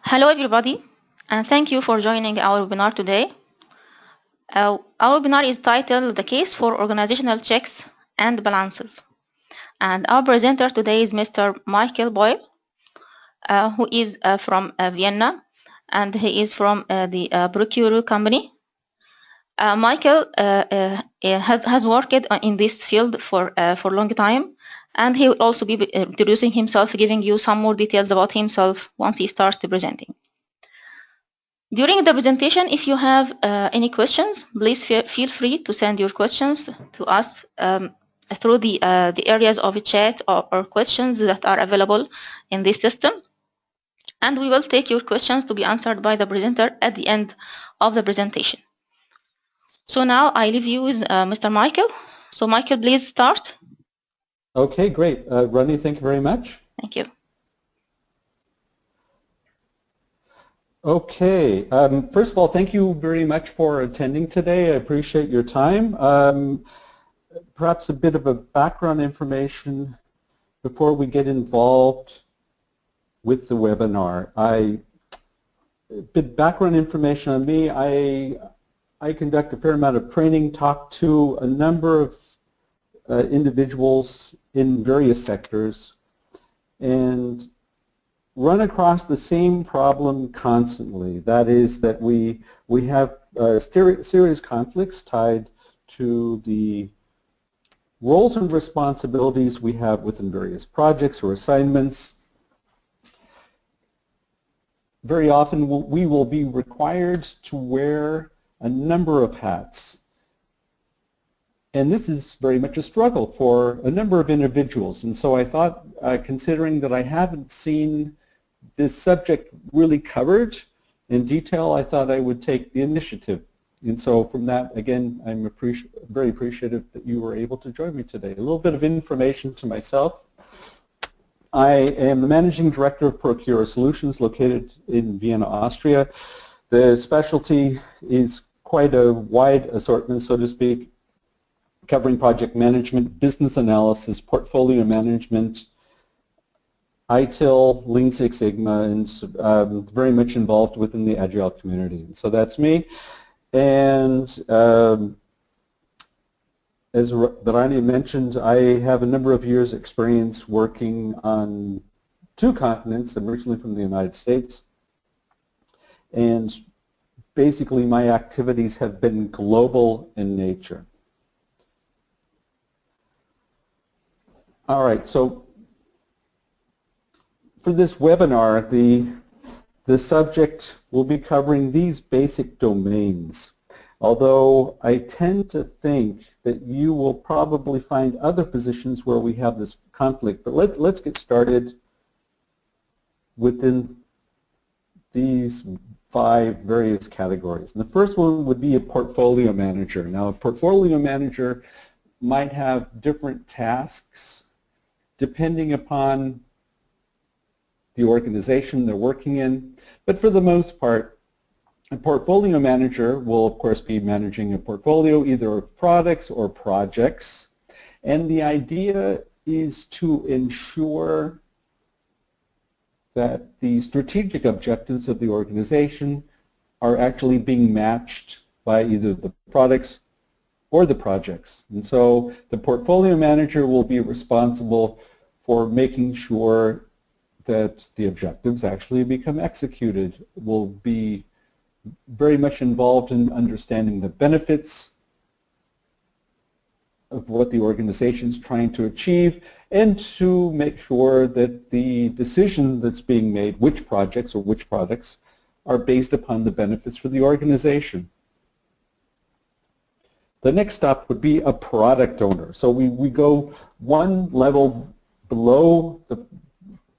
Hello everybody, and thank you for joining our webinar today. Our webinar is titled The Case for Organizational Checks and Balances. And our presenter today is Mr. Michael Boyle, who is from Vienna, and he is from the Procure company. Michael has worked in this field for a long time, and he will also be introducing himself, giving you some more details about himself once he starts presenting. During the presentation, if you have any questions, please feel free to send your questions to us through the areas of chat or questions that are available in this system. And we will take your questions to be answered by the presenter at the end of the presentation. So now I leave you with Mr. Michael. So Michael, please start. Okay, great. Ronnie, thank you very much. Thank you. Okay, first of all, thank you very much for attending today. I appreciate your time. Perhaps a bit of a background information before we get involved with the webinar. A bit background information on me. I conduct a fair amount of training, talk to a number of individuals in various sectors, and run across the same problem constantly. That is that we have serious conflicts tied to the roles and responsibilities we have within various projects or assignments. Very often we will be required to wear a number of hats. And this is very much a struggle for a number of individuals. And so I thought, considering that I haven't seen this subject really covered in detail, I thought I would take the initiative. And so from that, again, I'm very appreciative that you were able to join me today. A little bit of information to myself. I am the Managing Director of Procure Solutions located in Vienna, Austria. The specialty is quite a wide assortment, so to speak, covering project management, business analysis, portfolio management, ITIL, Lean Six Sigma, and very much involved within the Agile community. So that's me. And as Rani mentioned, I have a number of years' experience working on 2 continents. I'm originally from the United States. And basically my activities have been global in nature. All right, so for this webinar, the subject will be covering these basic domains. Although I tend to think that you will probably find other positions where we have this conflict. But let's get started within these 5 various categories. And the first one would be a portfolio manager. Now, a portfolio manager might have different tasks depending upon the organization they're working in, but for the most part, a portfolio manager will of course be managing a portfolio either of products or projects, and the idea is to ensure that the strategic objectives of the organization are actually being matched by either the products or the projects. And so the portfolio manager will be responsible for making sure that the objectives actually become executed, will be very much involved in understanding the benefits of what the organization is trying to achieve, and to make sure that the decision that's being made, which projects or which products, are based upon the benefits for the organization. The next step would be a product owner. So we go one level below the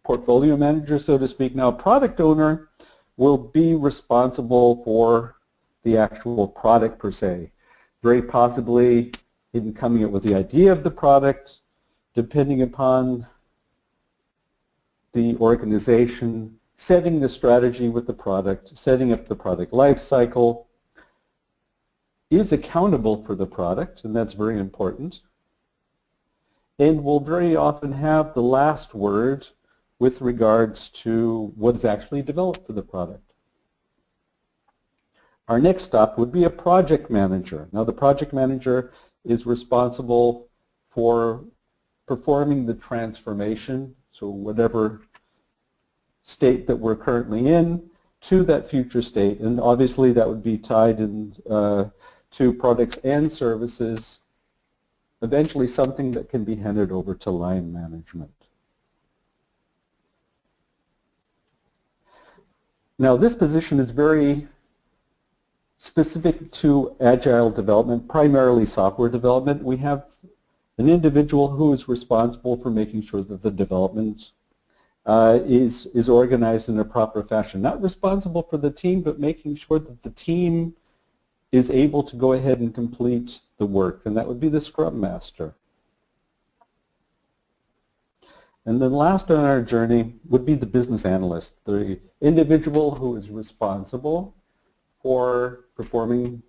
portfolio manager, so to speak. Now, a product owner will be responsible for the actual product per se, very possibly in coming up with the idea of the product, depending upon the organization, setting the strategy with the product, setting up the product life cycle, is accountable for the product, and that's very important, and will very often have the last word with regards to what is actually developed for the product. Our next stop would be a project manager. Now the project manager is responsible for performing the transformation, so whatever state that we're currently in, to that future state, and obviously that would be tied in to products and services, eventually something that can be handed over to line management. Now this position is very specific to agile development, primarily software development. We have an individual who is responsible for making sure that the development is organized in a proper fashion. Not responsible for the team, but making sure that the team is able to go ahead and complete the work, and that would be the Scrum Master. And then last on our journey would be the Business Analyst, the individual who is responsible for performing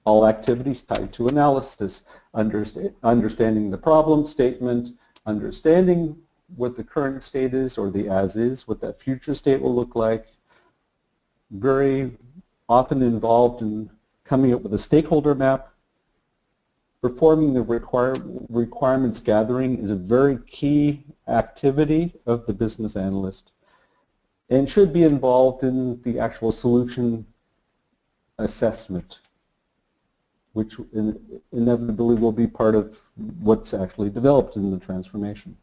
all activities tied to analysis, understanding the problem statement, understanding what the current state is or the as is, what that future state will look like, very often involved in coming up with a stakeholder map. Performing the requirements gathering is a very key activity of the business analyst and should be involved in the actual solution assessment, which inevitably will be part of what's actually developed in the transformation.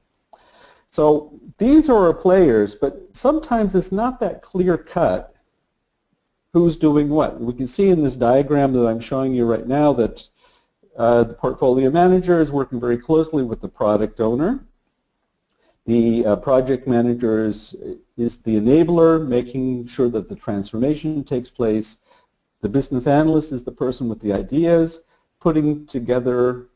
So these are our players, but sometimes it's not that clear cut who's doing what. We can see in this diagram that I'm showing you right now that the portfolio manager is working very closely with the product owner. The project manager is the enabler, making sure that the transformation takes place. The business analyst is the person with the ideas, putting together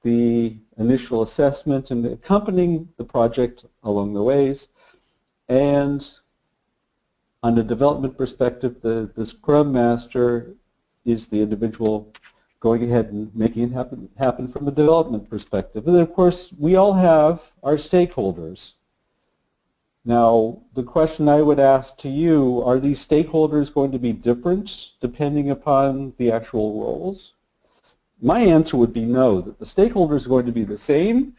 the initial assessment and accompanying the project along the ways. And on a development perspective, the Scrum Master is the individual going ahead and making it happen from a development perspective. And then, of course, we all have our stakeholders. Now, the question I would ask to you, are these stakeholders going to be different depending upon the actual roles? My answer would be no, that the stakeholders are going to be the same,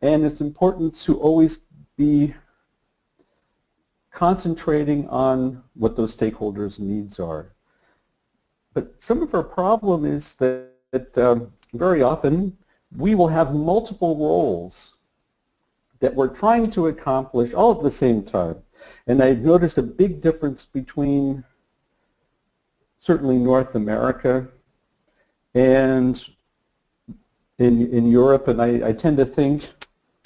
and it's important to always be concentrating on what those stakeholders' needs are. But some of our problem is that very often we will have multiple roles that we're trying to accomplish all at the same time. And I've noticed a big difference between certainly North America and in Europe, and I tend to think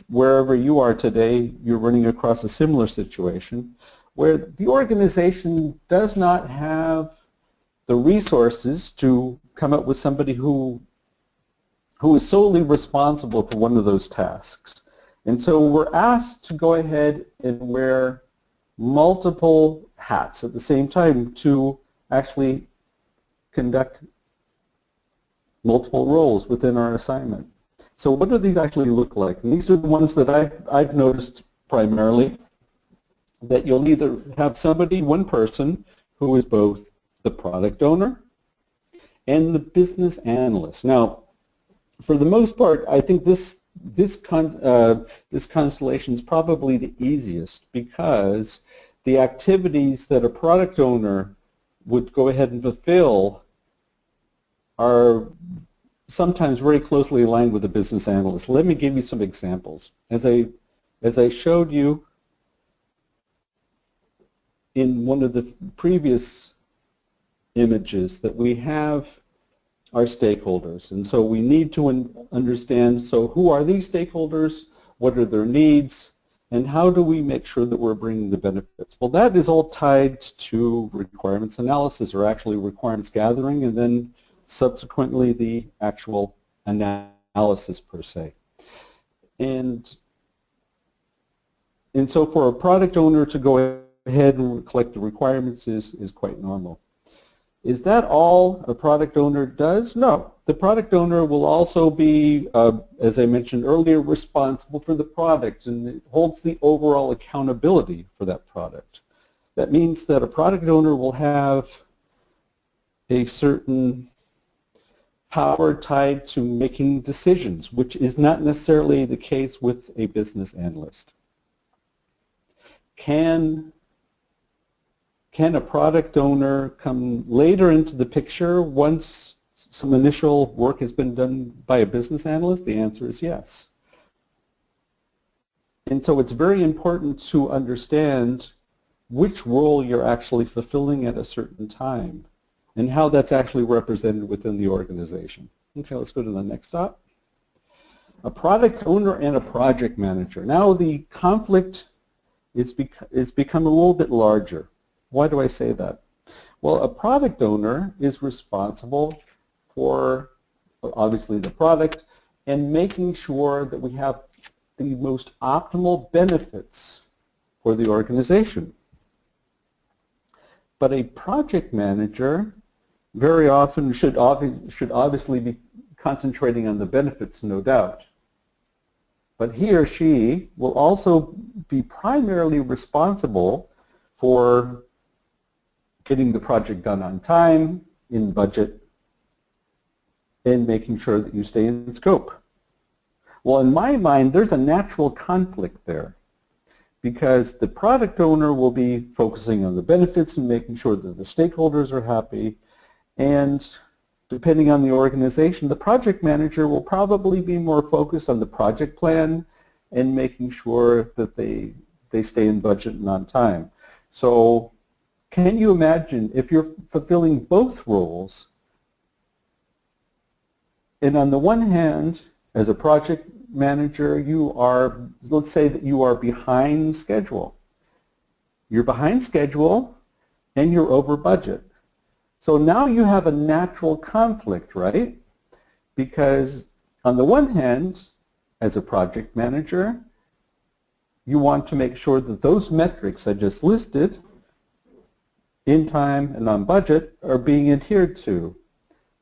wherever you are today, you're running across a similar situation where the organization does not have the resources to come up with somebody who is solely responsible for one of those tasks. And so we're asked to go ahead and wear multiple hats at the same time to actually conduct multiple roles within our assignment. So what do these actually look like? And these are the ones that I've noticed primarily, that you'll either have somebody, one person, who is both the product owner and the business analyst. Now, for the most part, I think this constellation is probably the easiest, because the activities that a product owner would go ahead and fulfill are sometimes very closely aligned with the business analyst. Let me give you some examples. As I showed you in one of the previous images, that we have our stakeholders, and so we need to understand, so who are these stakeholders, what are their needs, and how do we make sure that we're bringing the benefits? Well, that is all tied to requirements analysis, or actually requirements gathering, and then subsequently the actual analysis per se. And so for a product owner to go ahead and collect the requirements is quite normal. Is that all a product owner does? No. The product owner will also be, as I mentioned earlier, responsible for the product, and it holds the overall accountability for that product. That means that a product owner will have a certain power tied to making decisions, which is not necessarily the case with a business analyst. Can a product owner come later into the picture once some initial work has been done by a business analyst? The answer is yes. And so it's very important to understand which role you're actually fulfilling at a certain time and how that's actually represented within the organization. Okay, let's go to the next stop. A product owner and a project manager. Now the conflict is become a little bit larger. Why do I say that? Well, a product owner is responsible for, obviously, the product and making sure that we have the most optimal benefits for the organization. But a project manager very often should obviously be concentrating on the benefits, no doubt. But he or she will also be primarily responsible for getting the project done on time, in budget, and making sure that you stay in scope. Well, in my mind, there's a natural conflict there, because the product owner will be focusing on the benefits and making sure that the stakeholders are happy, and depending on the organization, the project manager will probably be more focused on the project plan and making sure that they stay in budget and on time. So can you imagine if you're fulfilling both roles, and on the one hand, as a project manager, you are, let's say that you are behind schedule. You're behind schedule and you're over budget. So now you have a natural conflict, right? Because on the one hand, as a project manager, you want to make sure that those metrics I just listed, in time and on budget, are being adhered to.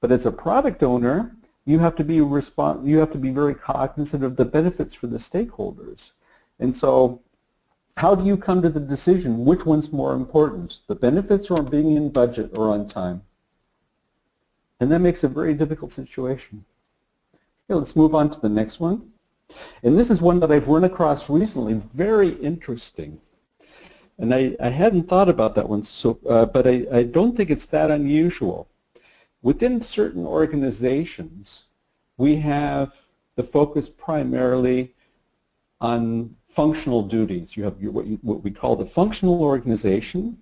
But as a product owner, you have to be very cognizant of the benefits for the stakeholders. And so how do you come to the decision which one's more important, the benefits or being in budget or on time? And that makes a very difficult situation. Okay, let's move on to the next one. And this is one that I've run across recently, very interesting. And I hadn't thought about that one, but I don't think it's that unusual. Within certain organizations, we have the focus primarily on functional duties. You have what we call the functional organization.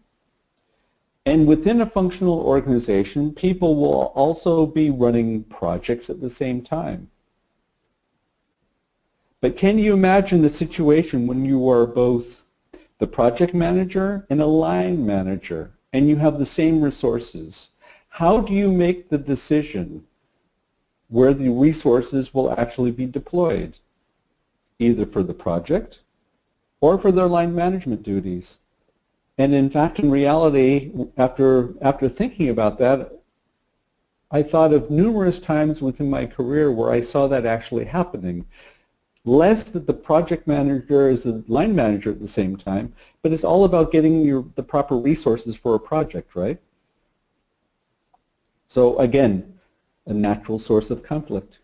And within a functional organization, people will also be running projects at the same time. But can you imagine the situation when you are both the project manager and a line manager, and you have the same resources? How do you make the decision where the resources will actually be deployed, either for the project or for their line management duties? And in fact, in reality, after thinking about that, I thought of numerous times within my career where I saw that actually happening. Less that the project manager is the line manager at the same time, but it's all about getting the proper resources for a project, right? So again, a natural source of conflict.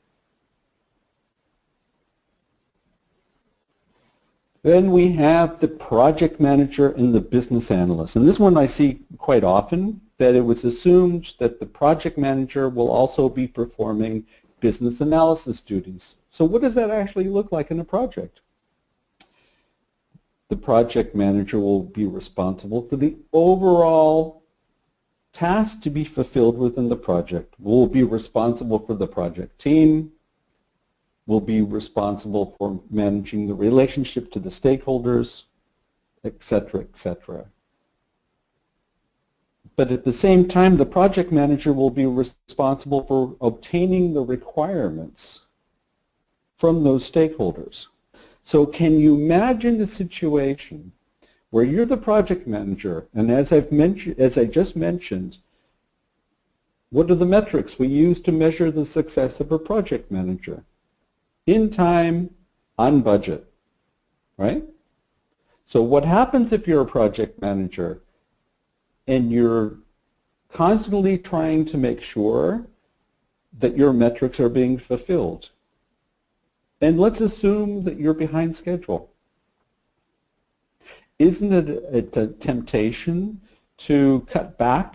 Then we have the project manager and the business analyst. And this one I see quite often, that it was assumed that the project manager will also be performing business analysis duties. So what does that actually look like in a project? The project manager will be responsible for the overall tasks to be fulfilled within the project, will be responsible for the project team, will be responsible for managing the relationship to the stakeholders, etc., etc. But at the same time, the project manager will be responsible for obtaining the requirements from those stakeholders. So can you imagine a situation where you're the project manager, and as I just mentioned, What are the metrics we use to measure the success of a project manager? In time, on budget, right? So what happens if you're a project manager and you're constantly trying to make sure that your metrics are being fulfilled? And let's assume that you're behind schedule. Isn't it a temptation to cut back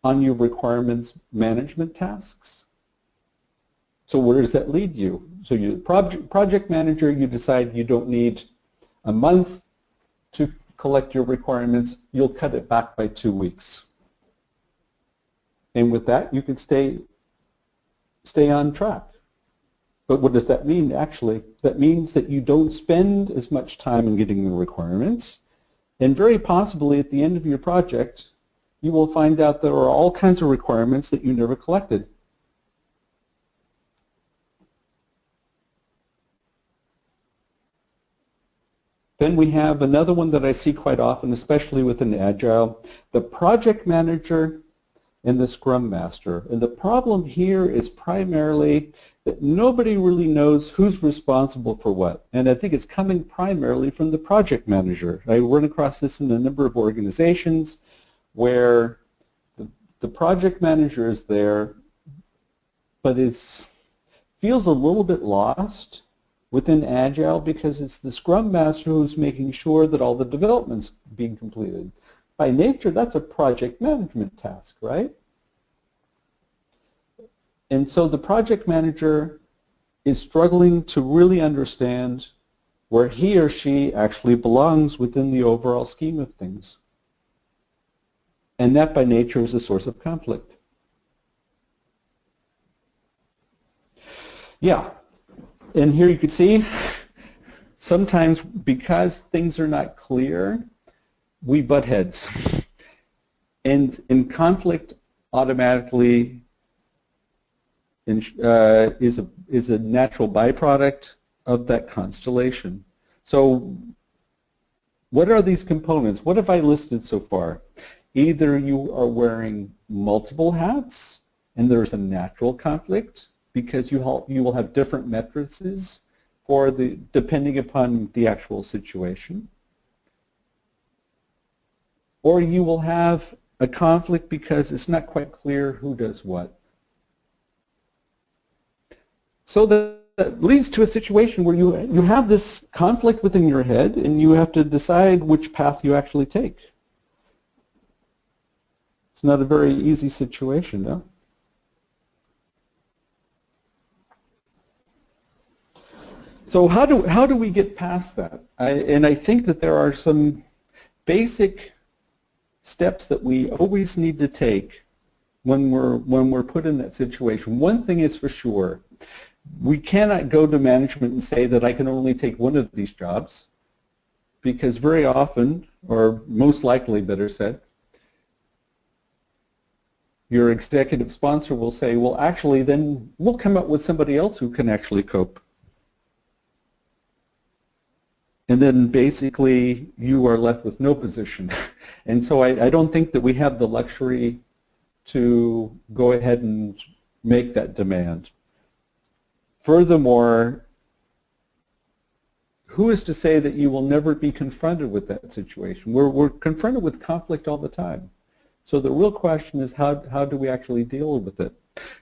on your requirements management tasks? So where does that lead you? So you project manager, you decide you don't need a month to collect your requirements, you'll cut it back by 2 weeks. And with that, you can stay on track. But what does that mean, actually? That means that you don't spend as much time in getting the requirements, and very possibly at the end of your project, you will find out there are all kinds of requirements that you never collected. Then we have another one that I see quite often, especially within Agile, the project manager and the Scrum Master. And the problem here is primarily that nobody really knows who's responsible for what. And I think it's coming primarily from the project manager. I run across this in a number of organizations where the project manager is there, but feels a little bit lost within Agile because it's the Scrum Master who's making sure that all the development's being completed. By nature, that's a project management task, right? And so the project manager is struggling to really understand where he or she actually belongs within the overall scheme of things. And that by nature is a source of conflict. Yeah, and here you can see sometimes because things are not clear, we butt heads. And conflict automatically is a natural byproduct of that constellation. So what are these components? What have I listed so far? Either you are wearing multiple hats and there's a natural conflict because you will have different matrices for depending upon the actual situation. Or you will have a conflict because it's not quite clear who does what. So that leads to a situation where you have this conflict within your head and you have to decide which path you actually take. It's not a very easy situation, no? So how do we get past that? And I think that there are some basic steps that we always need to take when we're put in that situation. One thing is for sure, we cannot go to management and say that I can only take one of these jobs, because very often, or most likely better said, your executive sponsor will say, well, actually, then we'll come up with somebody else who can actually cope. And then basically you are left with no position. And so I don't think that we have the luxury to go ahead and make that demand. Furthermore, who is to say that you will never be confronted with that situation? We're confronted with conflict all the time. So the real question is how do we actually deal with it?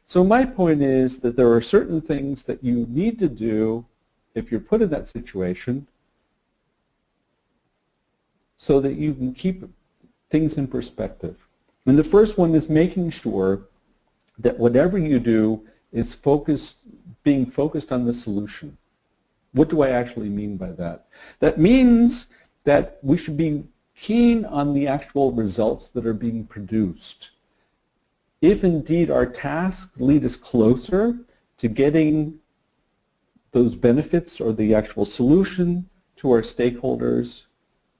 So my point is that there are certain things that you need to do if you're put in that situation so that you can keep things in perspective. And the first one is making sure that whatever you do is being focused on the solution. What do I actually mean by that? That means that we should be keen on the actual results that are being produced. If indeed our tasks lead us closer to getting those benefits or the actual solution to our stakeholders,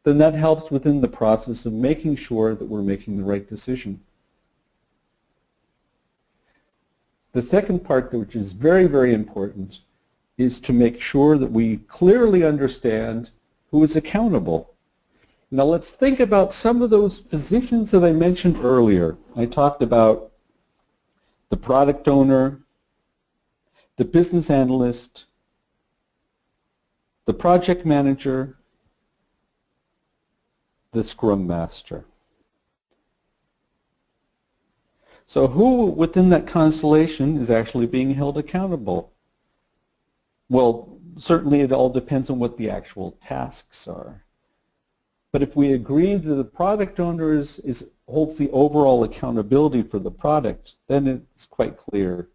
then that helps within the process of making sure that we're making the right decision. The second part, which is very, very important, is to make sure that we clearly understand who is accountable. Now let's think about some of those positions that I mentioned earlier. I talked about the product owner, the business analyst, the project manager, the Scrum Master. So who within that constellation is actually being held accountable? Well, certainly it all depends on what the actual tasks are. But if we agree that the product owner holds the overall accountability for the product, then it's quite clear.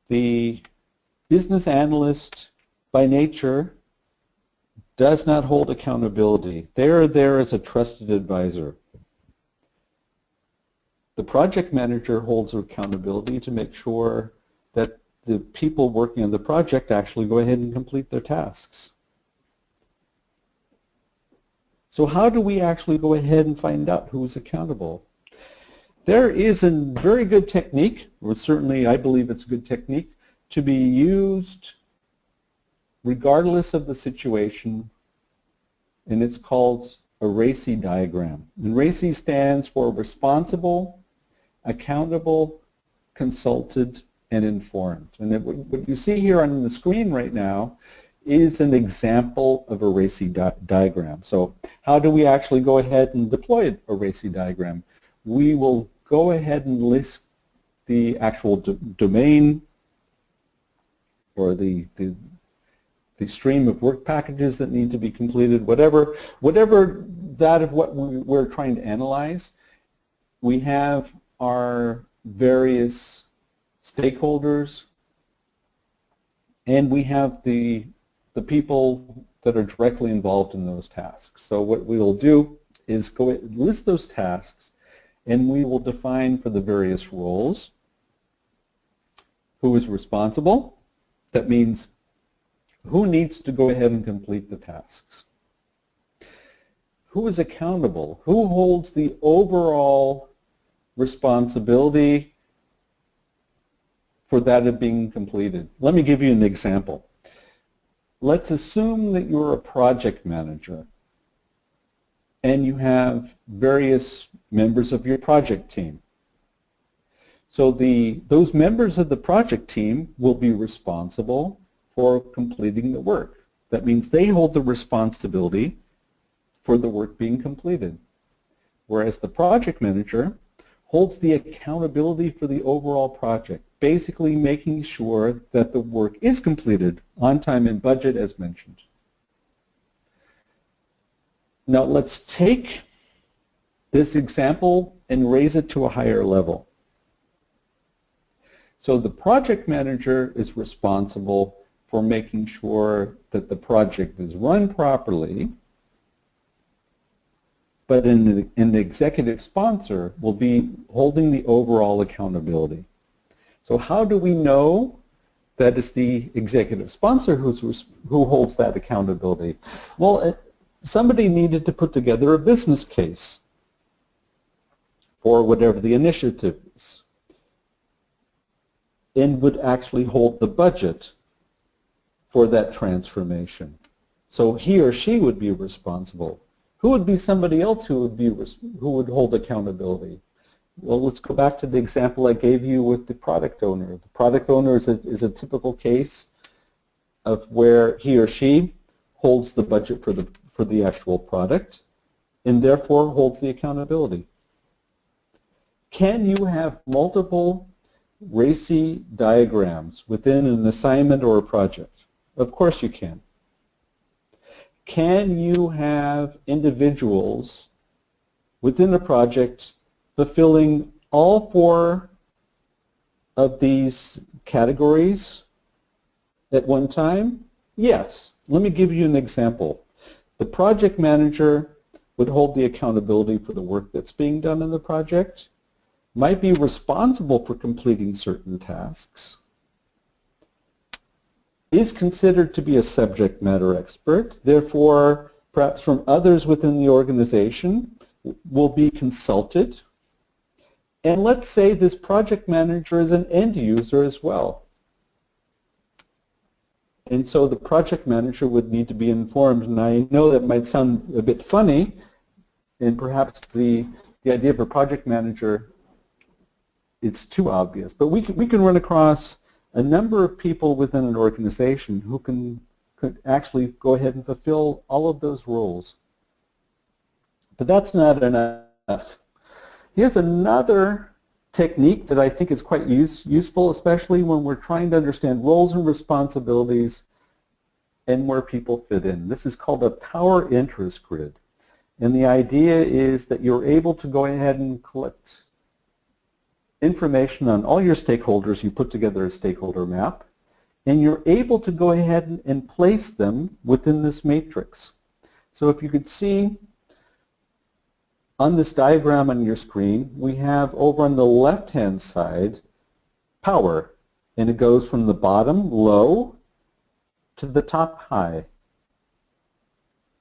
The business analyst, by nature, does not hold accountability. They are there as a trusted advisor. The project manager holds accountability to make sure that the people working on the project actually go ahead and complete their tasks. So how do we actually go ahead and find out who is accountable? There is a very good technique, or certainly I believe it's a good technique, to be used regardless of the situation, and it's called a Racy diagram. And Racy stands for responsible, accountable, consulted, and informed. And what you see here on the screen right now is an example of a Racy diagram. So how do we actually go ahead and deploy a Racy diagram? We will go ahead and list the actual domain or the stream of work packages that need to be completed, whatever that of what we're trying to analyze. We have our various stakeholders, and we have the people that are directly involved in those tasks. So what we will do is list those tasks, and we will define for the various roles who is responsible. That means who needs to go ahead and complete the tasks. Who is accountable? Who holds the overall responsibility for that of being completed? Let me give you an example. Let's assume that you're a project manager and you have various members of your project team. So those members of the project team will be responsible for completing the work. That means they hold the responsibility for the work being completed, whereas the project manager holds the accountability for the overall project, basically making sure that the work is completed on time and budget as mentioned. Now let's take this example and raise it to a higher level. So the project manager is responsible for making sure that the project is run properly, but an executive sponsor will be holding the overall accountability. So how do we know that it's the executive sponsor who holds that accountability? Well, somebody needed to put together a business case for whatever the initiative is, and would actually hold the budget for that transformation. So he or she would be responsible. Who would be somebody else who would hold accountability? Well, let's go back to the example I gave you with the product owner. The product owner is a typical case of where he or she holds the budget for the actual product and therefore holds the accountability. Can you have multiple Racy diagrams within an assignment or a project? Of course you can. Can you have individuals within a project fulfilling all four of these categories at one time? Yes. Let me give you an example. The project manager would hold the accountability for the work that's being done in the project, might be responsible for completing certain tasks, is considered to be a subject matter expert, therefore perhaps from others within the organization will be consulted. And let's say this project manager is an end user as well. And so the project manager would need to be informed. And I know that might sound a bit funny, and perhaps the idea of a project manager it's too obvious. But we can run across a number of people within an organization who could actually go ahead and fulfill all of those roles. But that's not enough. Here's another technique that I think is quite useful, especially when we're trying to understand roles and responsibilities and where people fit in. This is called a power interest grid. And the idea is that you're able to go ahead and collect information on all your stakeholders. You put together a stakeholder map, and you're able to go ahead and place them within this matrix. So if you could see on this diagram on your screen, we have over on the left-hand side power, and it goes from the bottom, low, to the top, high.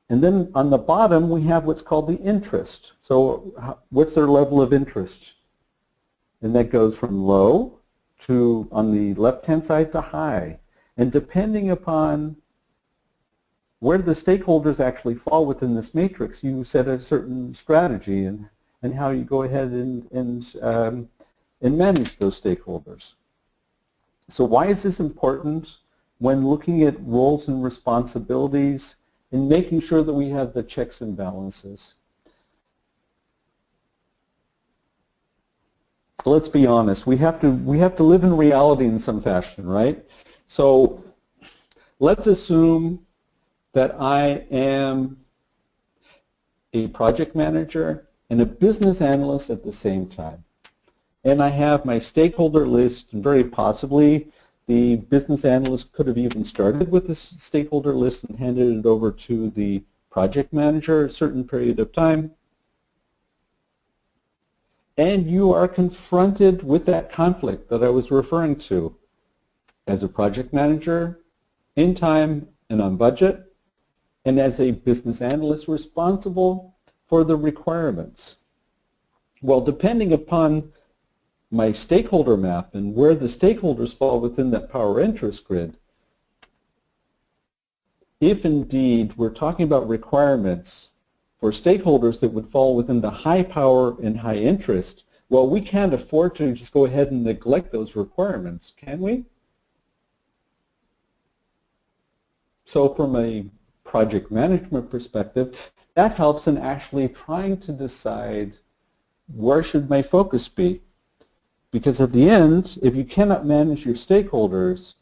And then on the bottom, we have what's called the interest. So what's their level of interest? And that goes from low to, on the left-hand side, to high. And depending upon where the stakeholders actually fall within this matrix, you set a certain strategy and how you go ahead and manage those stakeholders. So why is this important when looking at roles and responsibilities and making sure that we have the checks and balances? Let's be honest, we have to live in reality in some fashion, right? So let's assume that I am a project manager and a business analyst at the same time. And I have my stakeholder list, and very possibly the business analyst could have even started with this stakeholder list and handed it over to the project manager a certain period of time. And you are confronted with that conflict that I was referring to as a project manager, in time and on budget, and as a business analyst responsible for the requirements. Well, depending upon my stakeholder map and where the stakeholders fall within that power interest grid, if indeed we're talking about requirements for stakeholders that would fall within the high power and high interest, well, we can't afford to just go ahead and neglect those requirements, can we? So from a project management perspective, that helps in actually trying to decide where should my focus be. Because at the end, if you cannot manage your stakeholders,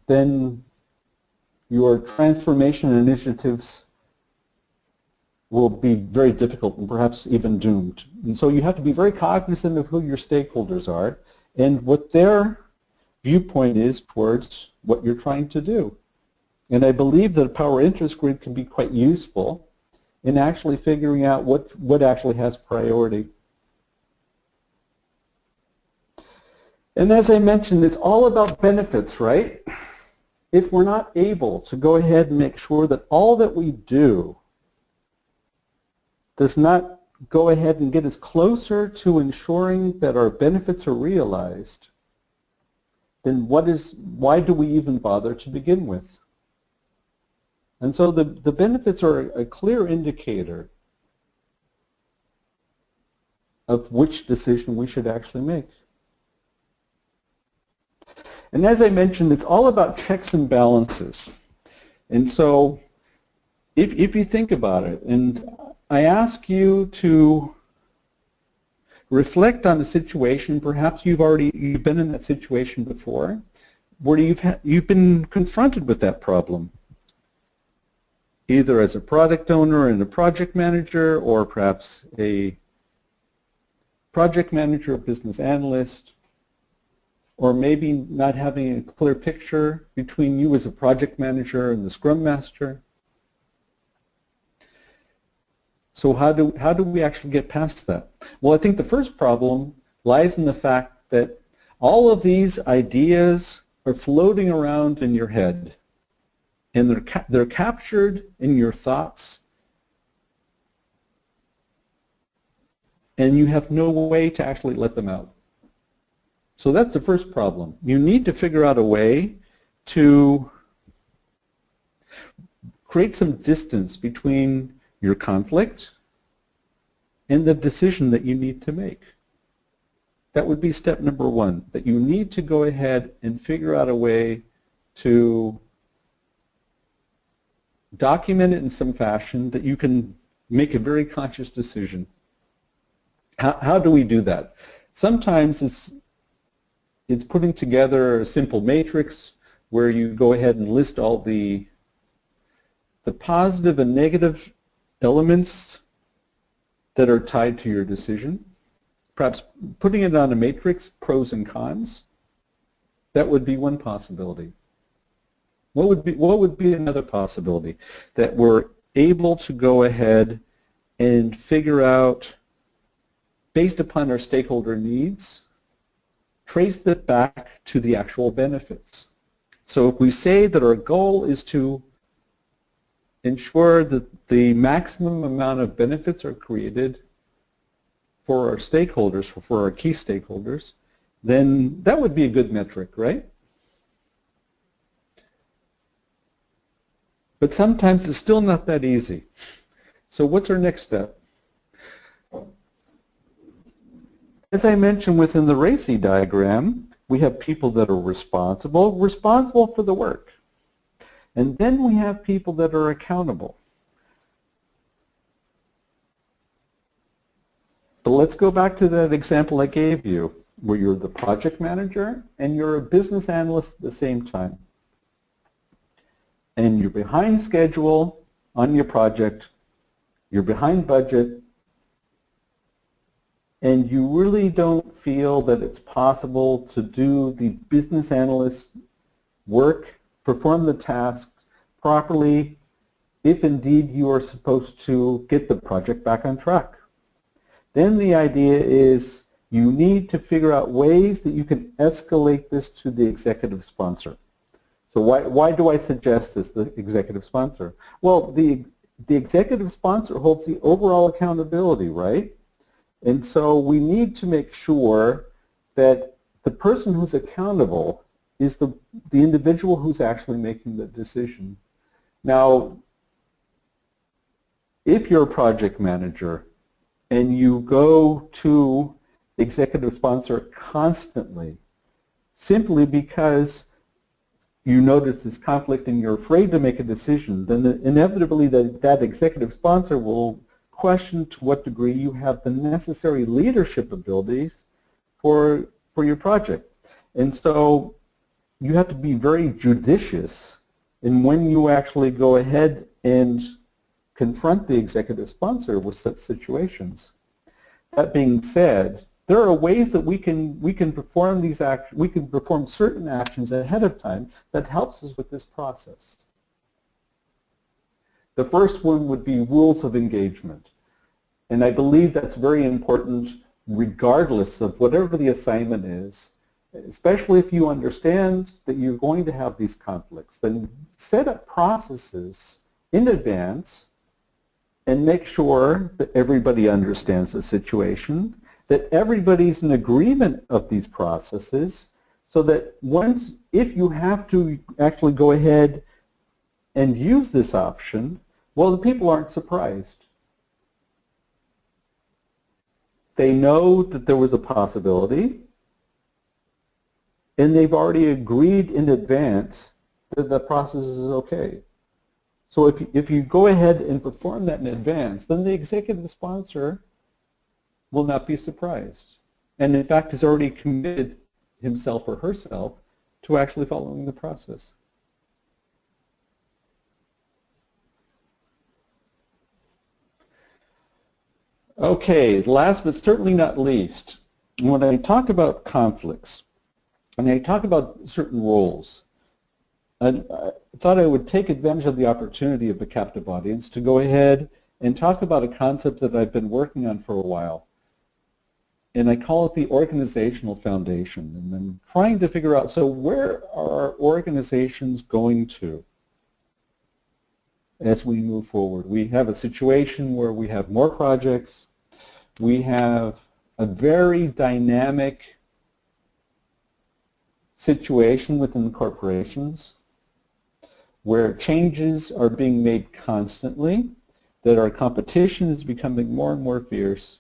then your transformation initiatives will be very difficult and perhaps even doomed. And so you have to be very cognizant of who your stakeholders are and what their viewpoint is towards what you're trying to do. And I believe that a power interest grid can be quite useful in actually figuring out what actually has priority. And as I mentioned, it's all about benefits, right? If we're not able to go ahead and make sure that all that we do does not go ahead and get us closer to ensuring that our benefits are realized, then why do we even bother to begin with? And so the benefits are a clear indicator of which decision we should actually make. And as I mentioned, it's all about checks and balances. And so if you think about it, and I ask you to reflect on a situation, perhaps you've been in that situation before, where you've been confronted with that problem, either as a product owner and a project manager, or perhaps a project manager, a business analyst, or maybe not having a clear picture between you as a project manager and the Scrum Master. So how do we actually get past that? Well, I think the first problem lies in the fact that all of these ideas are floating around in your head, and they're captured in your thoughts, and you have no way to actually let them out. So that's the first problem. You need to figure out a way to create some distance between your conflict and the decision that you need to make. That would be step number one, that you need to go ahead and figure out a way to document it in some fashion that you can make a very conscious decision. How do we do that? Sometimes it's putting together a simple matrix where you go ahead and list all the positive and negative elements that are tied to your decision. Perhaps putting it on a matrix, pros and cons. That would be one possibility. What would be another possibility? That we're able to go ahead and figure out, based upon our stakeholder needs, trace that back to the actual benefits. So if we say that our goal is to ensure that the maximum amount of benefits are created for our stakeholders, for our key stakeholders, then that would be a good metric, right? But sometimes it's still not that easy. So what's our next step? As I mentioned within the Racy diagram, we have people that are responsible for the work. And then we have people that are accountable. But let's go back to that example I gave you, where you're the project manager and you're a business analyst at the same time. And you're behind schedule on your project, you're behind budget, and you really don't feel that it's possible to do the business analyst work, perform the tasks properly, if indeed you are supposed to get the project back on track. Then the idea is you need to figure out ways that you can escalate this to the executive sponsor. So why do I suggest this, the executive sponsor? Well, the executive sponsor holds the overall accountability, right? And so we need to make sure that the person who's accountable is the individual who's actually making the decision. Now, if you're a project manager and you go to the executive sponsor constantly, simply because you notice this conflict and you're afraid to make a decision, then inevitably that executive sponsor will question to what degree you have the necessary leadership abilities for your project. And so you have to be very judicious in when you actually go ahead and confront the executive sponsor with such situations. That being said, there are ways that we can perform these actions, we can perform certain actions ahead of time that helps us with this process. The first one would be rules of engagement. And I believe that's very important regardless of whatever the assignment is, especially if you understand that you're going to have these conflicts. Then set up processes in advance and make sure that everybody understands the situation, that everybody's in agreement of these processes, so that if you have to actually go ahead and use this option, well, the people aren't surprised. They know that there was a possibility, and they've already agreed in advance that the process is okay. So if you go ahead and perform that in advance, then the executive sponsor will not be surprised. And in fact has already committed himself or herself to actually following the process. Okay, last but certainly not least, when I talk about conflicts, and I talk about certain roles, I thought I would take advantage of the opportunity of the captive audience to go ahead and talk about a concept that I've been working on for a while. And I call it the organizational foundation. And I'm trying to figure out, so where are our organizations going to as we move forward? We have a situation where we have more projects. We have a very dynamic situation within the corporations where changes are being made constantly, that our competition is becoming more and more fierce.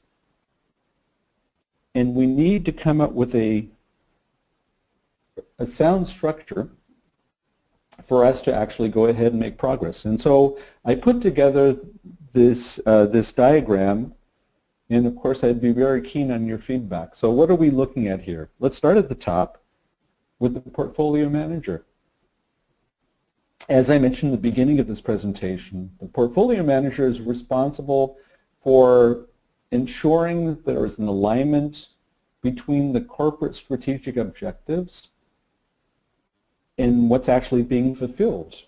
and we need to come up with a sound structure for us to actually go ahead and make progress. And so I put together this, this diagram, and of course I'd be very keen on your feedback. So what are we looking at here? Let's start at the top with the portfolio manager. As I mentioned at the beginning of this presentation, the portfolio manager is responsible for ensuring that there is an alignment between the corporate strategic objectives and what's actually being fulfilled,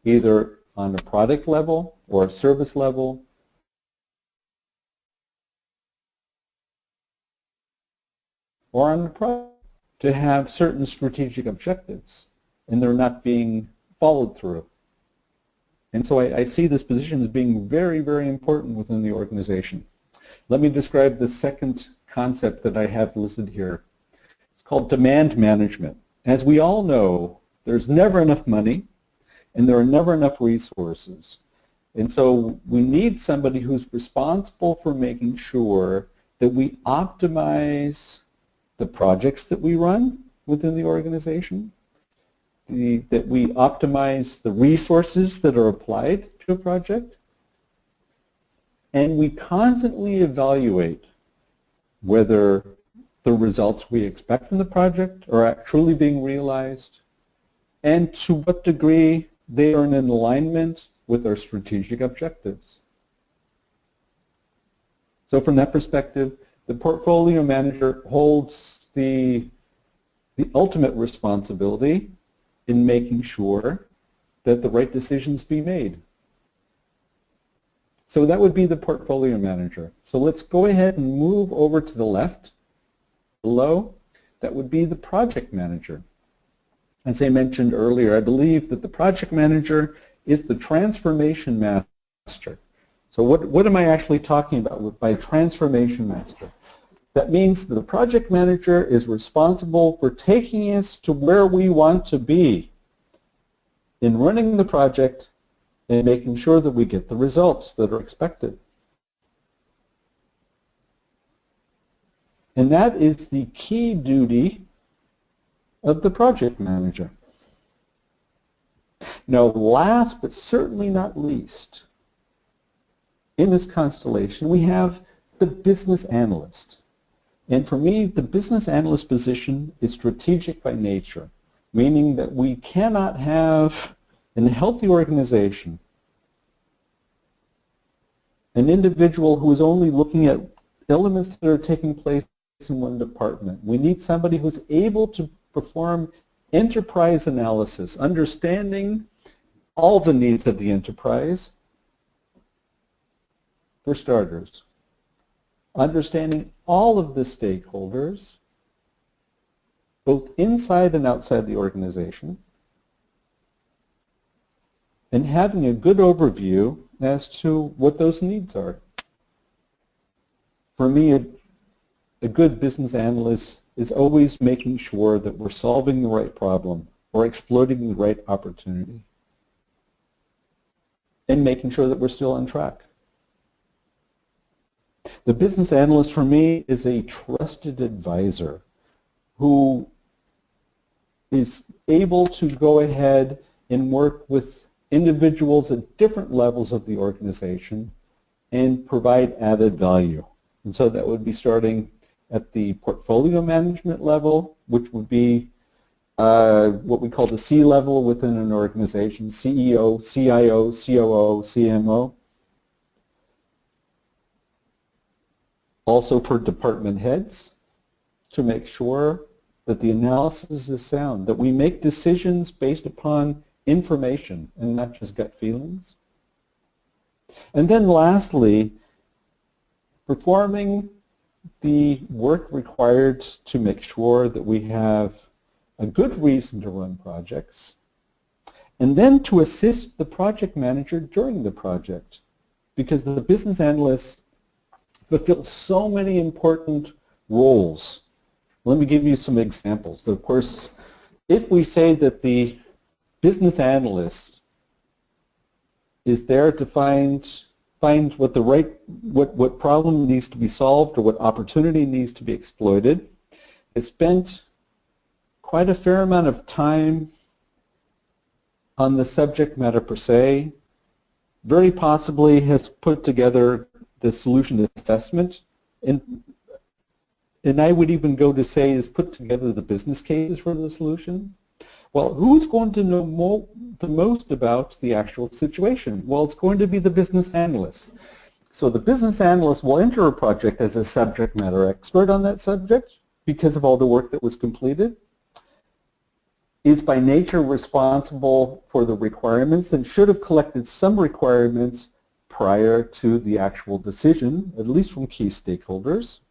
either on a product level or a service level, or on the product, to have certain strategic objectives and they're not being followed through. And so I see this position as being very, very important within the organization. Let me describe the second concept that I have listed here. It's called demand management. As we all know, there's never enough money and there are never enough resources. And so we need somebody who's responsible for making sure that we optimize the projects that we run within the organization, that we optimize the resources that are applied to a project, and we constantly evaluate whether the results we expect from the project are truly being realized, and to what degree they are in alignment with our strategic objectives. So from that perspective, the portfolio manager holds the ultimate responsibility in making sure that the right decisions be made. So that would be the portfolio manager. So let's go ahead and move over to the left. Below, that would be the project manager. As I mentioned earlier, I believe that the project manager is the transformation master. So what am I actually talking about by transformation master? That means that the project manager is responsible for taking us to where we want to be in running the project and making sure that we get the results that are expected. And that is the key duty of the project manager. Now, last but certainly not least, in this constellation, we have the business analyst. And for me, the business analyst position is strategic by nature, meaning that we cannot have, in a healthy organization, an individual who is only looking at elements that are taking place in one department. We need somebody who's able to perform enterprise analysis, understanding all the needs of the enterprise, for starters, understanding all of the stakeholders, both inside and outside the organization, and having a good overview as to what those needs are. For me, a good business analyst is always making sure that we're solving the right problem or exploiting the right opportunity and making sure that we're still on track. The business analyst for me is a trusted advisor who is able to go ahead and work with individuals at different levels of the organization and provide added value. And so that would be starting at the portfolio management level, which would be what we call the C level within an organization, CEO, CIO, COO, CMO. Also for department heads, to make sure that the analysis is sound, that we make decisions based upon information and not just gut feelings. And then lastly, performing the work required to make sure that we have a good reason to run projects, and then to assist the project manager during the project, because the business analyst fulfills so many important roles. Let me give you some examples. Of course, if we say that the business analyst is there to find find what what problem needs to be solved or what opportunity needs to be exploited. It spent quite a fair amount of time on the subject matter per se, very possibly has put together the solution assessment, and I would even go to say is put together the business cases for the solution. Well, who's going to know the most about the actual situation? Well, it's going to be the business analyst. So the business analyst will enter a project as a subject matter expert on that subject because of all the work that was completed, is by nature responsible for the requirements and should have collected some requirements prior to the actual decision, at least from key stakeholders,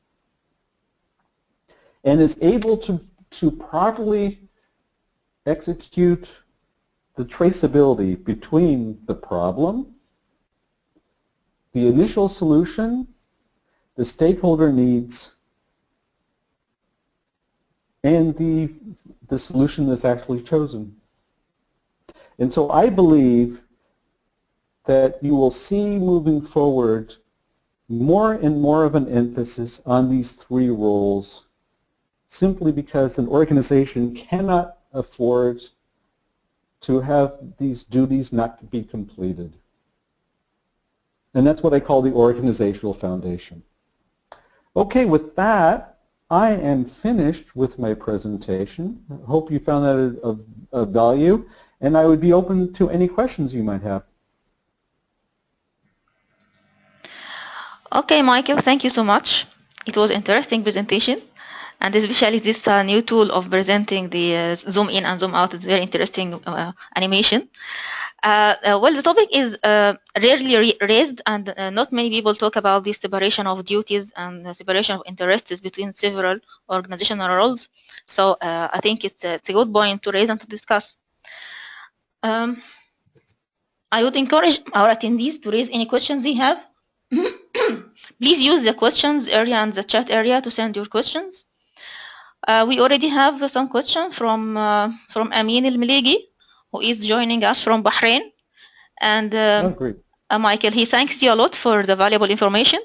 and is able to properly execute the traceability between the problem, the initial solution, the stakeholder needs, and the solution that's actually chosen. And so I believe that you will see moving forward more and more of an emphasis on these three roles, simply because an organization cannot afford to have these duties not be completed. And that's what I call the organizational foundation. Okay, with that, I am finished with my presentation. I hope you found that of value, and I would be open to any questions you might have. Okay, Michael, thank you so much. It was an interesting presentation, and especially this new tool of presenting the zoom in and zoom out is very interesting animation. Well, the topic is rarely raised, and not many people talk about the separation of duties and the separation of interests between several organizational roles. So I think it's a good point to raise and to discuss. I would encourage our attendees to raise any questions they have. Please use the questions area and the chat area to send your questions. We already have some questions from Amin El-Milegi, who is joining us from Bahrain. And great. Michael, he thanks you a lot for the valuable information.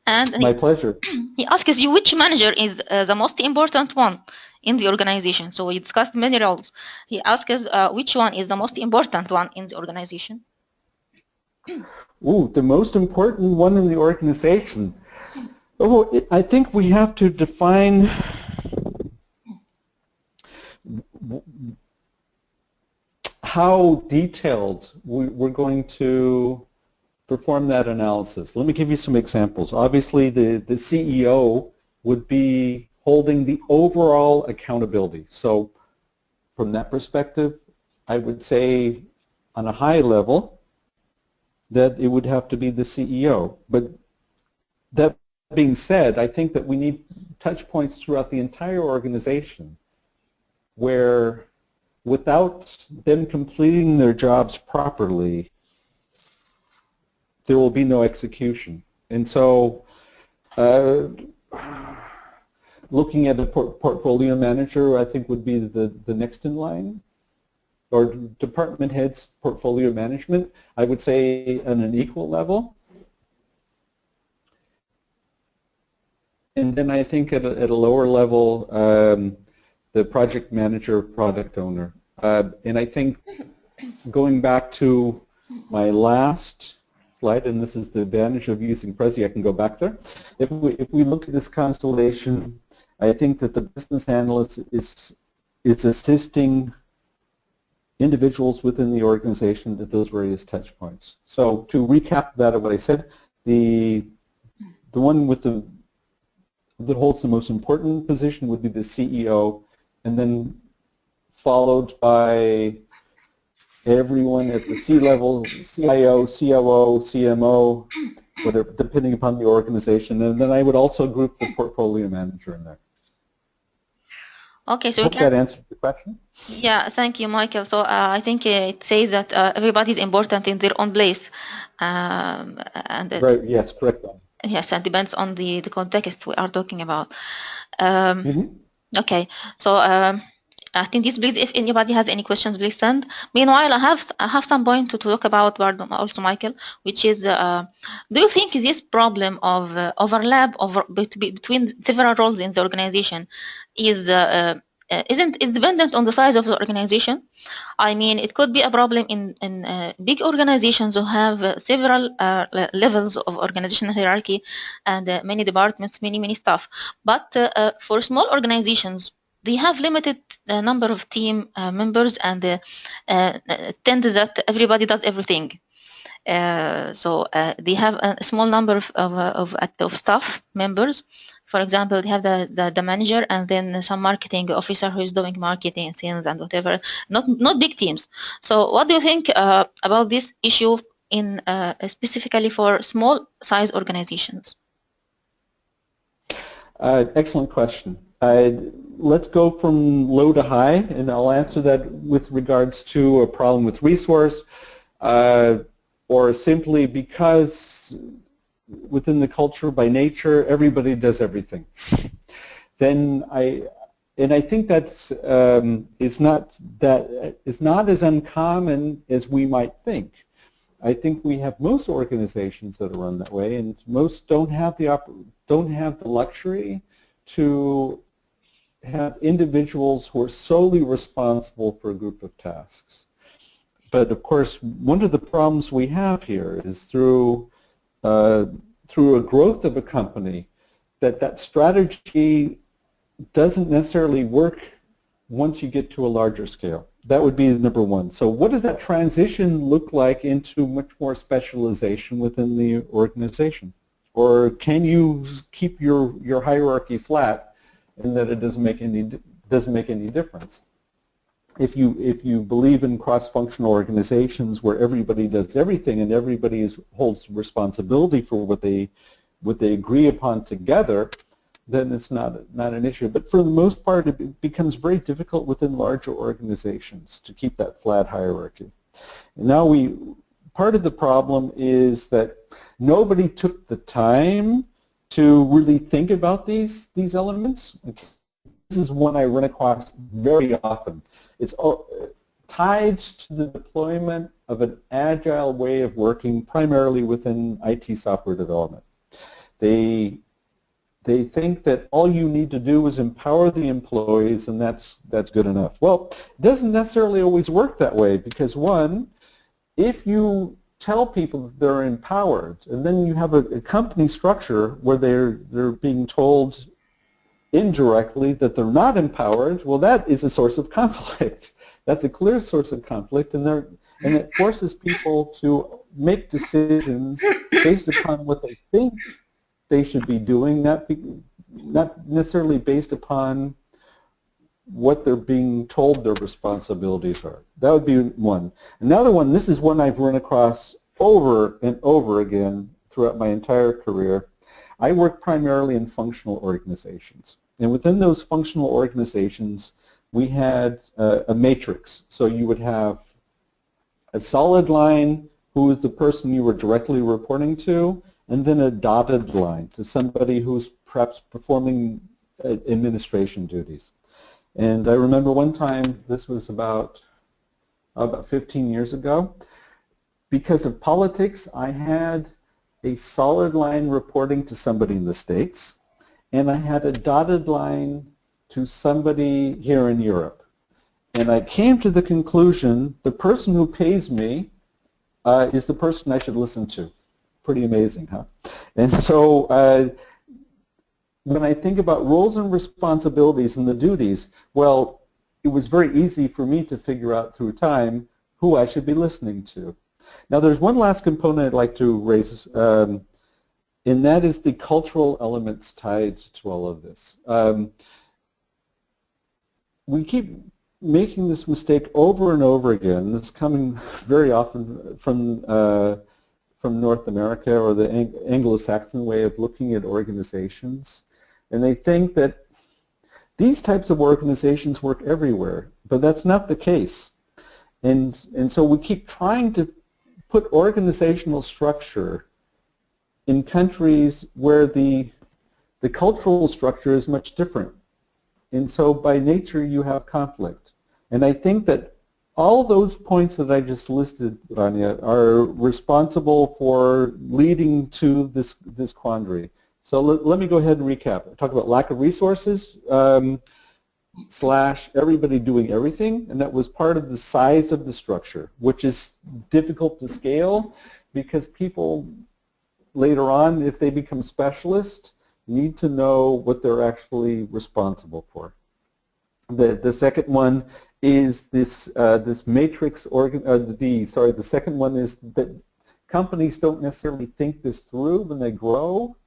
And my pleasure. He asks you which manager is the most important one in the organization. So we discussed many roles. He asks which one is the most important one in the organization. Ooh, the most important one in the organization. Oh, I think we have to define how detailed we're going to perform that analysis. Let me give you some examples. Obviously, the CEO would be holding the overall accountability. So from that perspective, I would say on a high level that it would have to be the CEO. But that being said, I think that we need touch points throughout the entire organization where without them completing their jobs properly, there will be no execution. And so looking at a portfolio manager, I think would be the next in line, or department heads portfolio management, I would say on an equal level. And then I think at a lower level, the project manager, product owner. And I think going back to my last slide, and this is the advantage of using Prezi, I can go back there. If we look at this constellation, I think that the business analyst is assisting individuals within the organization at those various touch points. So to recap that of what I said, the one with that holds the most important position would be the CEO, and then followed by everyone at the C-level, CIO, COO, CMO, whether, depending upon the organization, and then I would also group the portfolio manager in there. Okay, so hope that answered the question. Yeah, thank you, Michael. So I think it says that everybody is important in their own place, and right. Yes, correct. Yes, it depends on the context we are talking about. Mm-hmm. Okay, so attendees, please, if anybody has any questions, please send. Meanwhile, I have some point to talk about, pardon, also, Michael, which is, do you think this problem of overlap between several roles in the organization is dependent on the size of the organization? I mean, it could be a problem in big organizations who have several levels of organizational hierarchy and many departments, many staff. But for small organizations, they have limited number of team members and tend that everybody does everything. So they have a small number of staff members. For example, they have the manager and then some marketing officer who is doing marketing, sales, and whatever. Not big teams. So, what do you think about this issue in specifically for small size organizations? Excellent question. Let's go from low to high, and I'll answer that with regards to a problem with resource, or simply because within the culture by nature everybody does everything. Then I think that's is not as uncommon as we might think. I think we have most organizations that are run that way, and most don't have the luxury to have individuals who are solely responsible for a group of tasks. But of course, one of the problems we have here is through a growth of a company, that strategy doesn't necessarily work once you get to a larger scale. That would be number one. So what does that transition look like into much more specialization within the organization? Or can you keep your hierarchy flat and that it doesn't make any difference? If you believe in cross-functional organizations where everybody does everything and everybody holds responsibility for what they agree upon together, then it's not an issue. But for the most part, it becomes very difficult within larger organizations to keep that flat hierarchy. And now part of the problem is that nobody took the time to really think about these elements. This is one I run across very often. It's tied to the deployment of an agile way of working, primarily within IT software development. They think that all you need to do is empower the employees, and that's good enough. Well, it doesn't necessarily always work that way, because one, if you tell people that they're empowered, and then you have a company structure where they're being told indirectly that they're not empowered, well, that is a source of conflict. That's a clear source of conflict, and it forces people to make decisions based upon what they think they should be doing, not necessarily based upon what they're being told their responsibilities are. That would be one. Another one, this is one I've run across over and over again throughout my entire career. I work primarily in functional organizations. And within those functional organizations, we had a matrix. So you would have a solid line, who is the person you were directly reporting to, and then a dotted line to somebody who's perhaps performing administration duties. And I remember one time, this was about 15 years ago, because of politics, I had a solid line reporting to somebody in the States, and I had a dotted line to somebody here in Europe. And I came to the conclusion the person who pays me is the person I should listen to. Pretty amazing, huh? And so when I think about roles and responsibilities and the duties, well, it was very easy for me to figure out through time who I should be listening to. Now there's one last component I'd like to raise, and that is the cultural elements tied to all of this. We keep making this mistake over and over again. It's coming very often from North America, or the Anglo-Saxon way of looking at organizations. And they think that these types of organizations work everywhere, but that's not the case. And so we keep trying to put organizational structure in countries where the cultural structure is much different. And so by nature you have conflict. And I think that all those points that I just listed, Rania, are responsible for leading to this quandary. So let me go ahead and recap. I talked about lack of resources, / everybody doing everything, and that was part of the size of the structure, which is difficult to scale because people later on, if they become specialists, need to know what they're actually responsible for. The second one is this this matrix the second one is that companies don't necessarily think this through when they grow,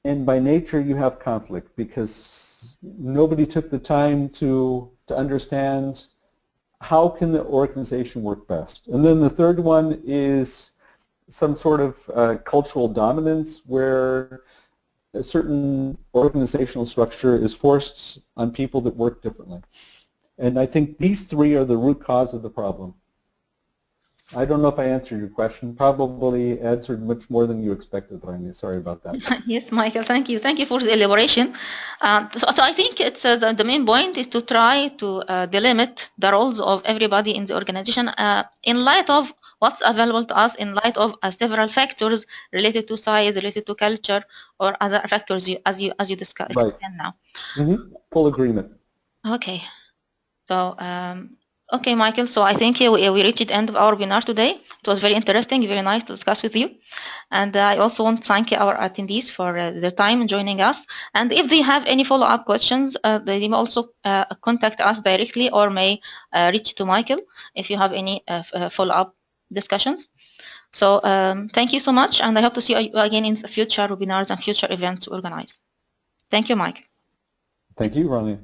and by nature you have conflict because nobody took the time to understand how can the organization work best. And then the third one is some sort of cultural dominance where a certain organizational structure is forced on people that work differently. And I think these three are the root cause of the problem. I don't know if I answered your question. Probably answered much more than you expected, Rainy. Sorry about that. Yes, Michael, thank you. Thank you for the elaboration. So I think it's the main point is to try to delimit the roles of everybody in the organization in light of what's available to us, in light of several factors related to size, related to culture, or other factors as you discussed Right. now. Full agreement. Okay. So, okay, Michael, so I think we reached the end of our webinar today. It was very interesting, very nice to discuss with you. And I also want to thank our attendees for their time in joining us. And if they have any follow-up questions, they may also contact us directly or may reach to Michael if you have any follow-up discussions. So thank you so much, and I hope to see you again in future webinars and future events organized. Thank you, Michael. Thank you, Ronnie.